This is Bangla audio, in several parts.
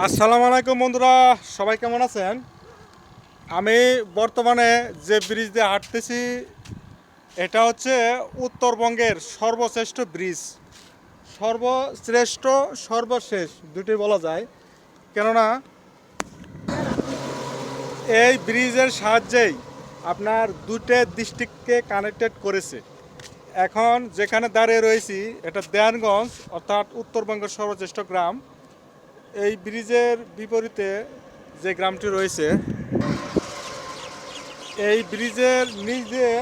আসসালামু আলাইকুম বন্ধুরা, সবাই কেমন আছেন? আমি বর্তমানে যে ব্রিজ দিয়ে হাঁটতেছি এটা হচ্ছে উত্তরবঙ্গের সর্বশ্রেষ্ঠ ব্রিজ। সর্বশ্রেষ্ঠ সর্বশেষ দুটি বলা যায়, কেননা এই ব্রিজের সাহায্যেই আপনার দুটো ডিস্ট্রিক্টকে কানেক্টেড করেছে। এখন যেখানে দাঁড়িয়ে রয়েছি এটা দেয়ানগঞ্জ, অর্থাৎ উত্তরবঙ্গের সর্বশ্রেষ্ঠ গ্রাম। এই ব্রিজের বিপরীতে যে গ্রামটি রয়েছে, এই ব্রিজের নিচ দিয়ে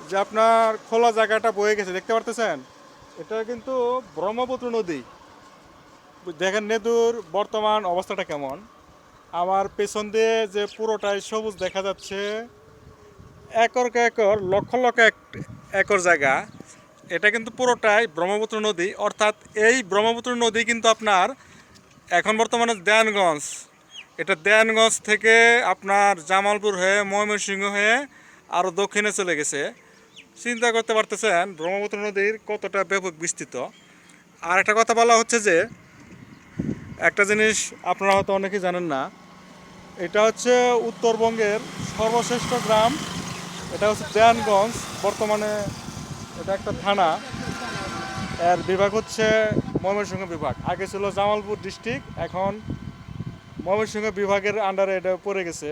যে আপনার খোলা জায়গাটা বয়ে গেছে দেখতে পারতেছেন, এটা কিন্তু ব্রহ্মপুত্র নদী। দেখেন নেদুর বর্তমান অবস্থাটা কেমন। আমার পেছন দিয়ে যে পুরোটাই সবুজ দেখা যাচ্ছে, একর কে একর লক্ষ লক্ষ একর জায়গা, এটা কিন্তু পুরোটাই ব্রহ্মপুত্র নদী। অর্থাৎ এই ব্রহ্মপুত্র নদী কিন্তু আপনার এখন বর্তমানে দেয়ানগঞ্জ, এটা দেয়ানগঞ্জ থেকে আপনার জামালপুর হয়ে ময়মনসিংহ হয়ে আরও দক্ষিণে চলে গেছে। চিন্তা করতে পারতেছেন ব্রহ্মপুত্র নদীর কতটা ব্যাপক বিস্তৃত। আর একটা কথা বলা হচ্ছে যে, একটা জিনিস আপনারা হয়তো অনেকেই জানেন না, এটা হচ্ছে উত্তরবঙ্গের সর্বশ্রেষ্ঠ গ্রাম। এটা হচ্ছে দেয়ানগঞ্জ। বর্তমানে এটা একটা থানা, এর বিভাগ হচ্ছে ময়মনসিংহ বিভাগ। আগে ছিল জামালপুর ডিস্ট্রিক্ট, এখন ময়মনসিংহ বিভাগের আন্ডারে এটা পড়ে গেছে।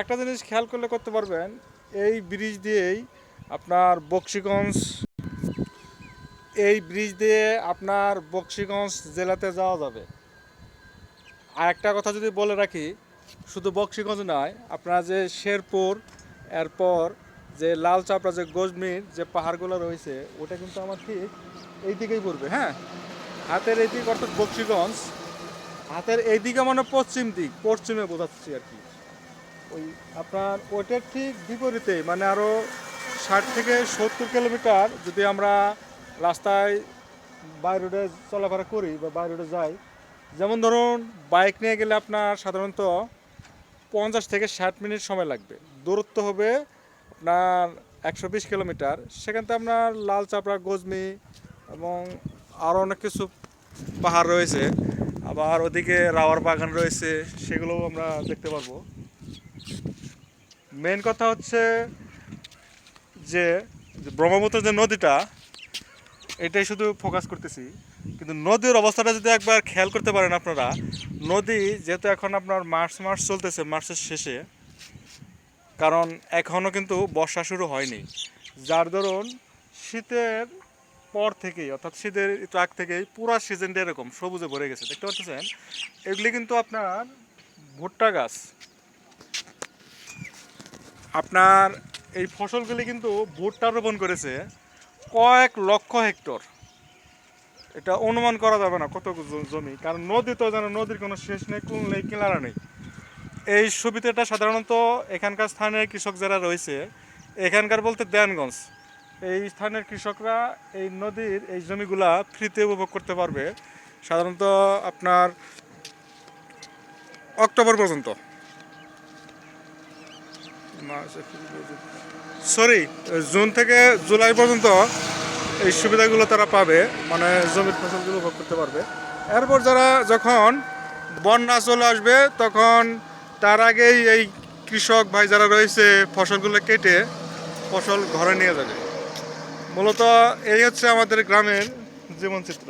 একটা জিনিস খেয়াল করলে করতে পারবেন, এই ব্রিজ দিয়েই আপনার বকশীগঞ্জ, এই ব্রিজ দিয়ে আপনার বকশীগঞ্জ জেলাতে যাওয়া যাবে। আর একটা কথা যদি বলে রাখি, শুধু বকশীগঞ্জ নয়, আপনার যে শেরপুর, এরপর যে লাল চাপড়া, যে গজমির যে পাহাড়গুলো রয়েছে, ওটা কিন্তু আমার ঠিক এই দিকেই পড়বে। হ্যাঁ, হাতের এই দিক অর্থাৎ বকশীগঞ্জ, হাতের এই দিকে মানে পশ্চিম দিক, পশ্চিমে বোঝাচ্ছি আর কি। ওই আপনার ওইটার ঠিক বিপরীতে, মানে আরও 60 থেকে 70 কিলোমিটার যদি আমরা রাস্তায় বাই রোডে চলাফেরা করি বা বাই রোডে যাই, যেমন ধরুন বাইক নিয়ে গেলে আপনার সাধারণত 50 থেকে 60 মিনিট সময় লাগবে। দূরত্ব হবে আপনার 120 কিলোমিটার। সেখান থেকে আপনার লাল চাপড়া, গজমি এবং আরও অনেক কিছু পাহাড় রয়েছে, আবার ওদিকে রাওয়ার বাগান রয়েছে, সেগুলোও আমরা দেখতে পারবো। মেন কথা হচ্ছে যে ব্রহ্মপুত্র যে নদীটা, এটাই শুধু ফোকাস করতেছি। কিন্তু নদীর অবস্থাটা যদি একবার খেয়াল করতে পারেন আপনারা, নদী যেহেতু এখন আপনার মার্চ মাস চলতেছে, মার্চের শেষে, কারণ এখনও কিন্তু বর্ষা শুরু হয়নি, যার দরুন শীতের পর থেকেই, অর্থাৎ শীতের একটু আগ থেকেই পুরো সিজনটা এরকম সবুজে ভরে গেছে দেখতে পাচ্ছেন। এগুলি কিন্তু আপনার ভুট্টা গাছ। আপনার এই ফসলগুলি কিন্তু ভুট্টা রোপণ করেছে কয়েক লক্ষ হেক্টর। এটা অনুমান করা যাবে না কত জমি, কারণ নদী তো জানো, নদীর কোনো শেষ নেই, কুল নেই, কিনারা নেই। এই সুবিধাটা সাধারণত এখানকার স্থানীয় কৃষক যারা রয়েছে, এখানকার বলতে দেয়ানগঞ্জ, এই স্থানের কৃষকরা এই নদীর এই জমিগুলা ফ্রিতে উপভোগ করতে পারবে সাধারণত আপনার অক্টোবর পর্যন্ত, সরি জুন থেকে জুলাই পর্যন্ত এই সুবিধাগুলো তারা পাবে, মানে জমির ফসলগুলো উপভোগ করতে পারবে। এরপর যারা যখন বন্যা চলে আসবে, তখন তার আগেই এই কৃষক ভাই যারা রয়েছে ফসলগুলো কেটে ফসল ঘরে নিয়ে যাবে। মূলত এই হচ্ছে আমাদের গ্রামের জীবনচিত্র।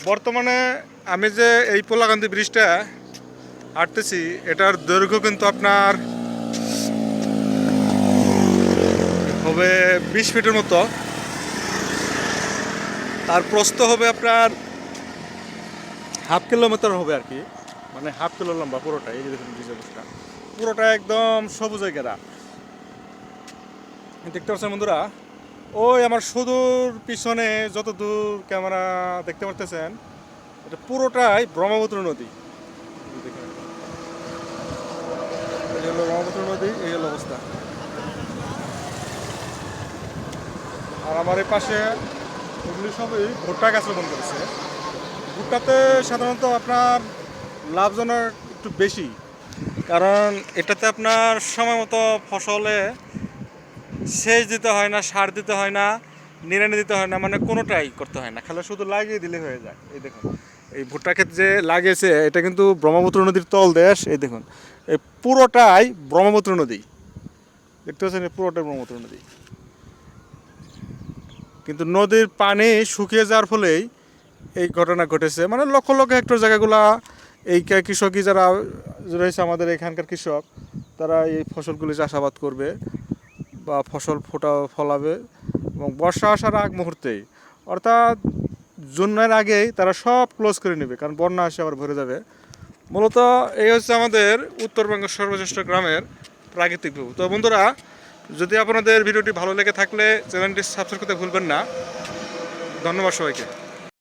বর্তমানে আমি যে এই পোলাকান্দি ব্রিজটা হাঁটতেছি, এটার দৈর্ঘ্য কিন্তু আপনার হবে 20 ফিটের মতো, আর প্রস্থ হবে আপনার হাফ কিলোমিটার হবে আর কি, মানে হাফ কিলো লম্বা পুরোটা। এই যে দেখুন ব্রিজ অবস্থা, পুরোটা একদম সবুজে ঘেরা দেখতে পাচ্ছেন বন্ধুরা। ওই আমার সুদূর পিছনে যত দূর ক্যামেরা দেখতে পারতেছেন, এটা পুরোটাই ব্রহ্মপুত্র নদী। এই হলো ব্রহ্মপুত্র নদী, এই হলো অবস্থা। আর আমার এই পাশে এগুলি সবই ভুট্টা গাছ রোপণ করেছে। ভুট্টাতে সাধারণত আপনার লাভজনক একটু বেশি, কারণ এটাতে আপনার সময় মতো ফসলে সেচ দিতে হয় না, সার দিতে হয় না, নিড়ানি দিতে হয় না, মানে কোনোটাই করতে হয় না, খালি শুধু লাগিয়ে দিলে হয়ে যায়। এই দেখুন এই ভুট্টা ক্ষেত যে লাগিয়েছে এটা কিন্তু ব্রহ্মপুত্র নদীর তল দেশ। এই দেখুন এই পুরোটাই ব্রহ্মপুত্র নদী, দেখতে পাচ্ছেন এই পুরোটাই ব্রহ্মপুত্র নদী। কিন্তু নদীর পানি শুকিয়ে যাওয়ার ফলেই এই ঘটনা ঘটেছে। মানে লক্ষ লক্ষ হেক্টর জায়গাগুলা এই কৃষকই যারা রয়েছে আমাদের এখানকার কৃষক, তারা এই ফসলগুলি চাষাবাদ করবে বা ফলাবে এবং বর্ষা আসার আগ মুহূর্তেই, অর্থাৎ জুনের আগেই তারা সব ক্লোজ করে নেবে, কারণ বন্যা আসে আবার ভরে যাবে। মূলত এই হচ্ছে আমাদের উত্তরবঙ্গের সর্বশ্রেষ্ঠ গ্রামের প্রাকৃতিক ভিউ। তো বন্ধুরা, যদি আপনাদের ভিডিওটি ভালো লেগে থাকলে চ্যানেলটি সাবস্ক্রাইব করতে ভুলবেন না। ধন্যবাদ সবাইকে।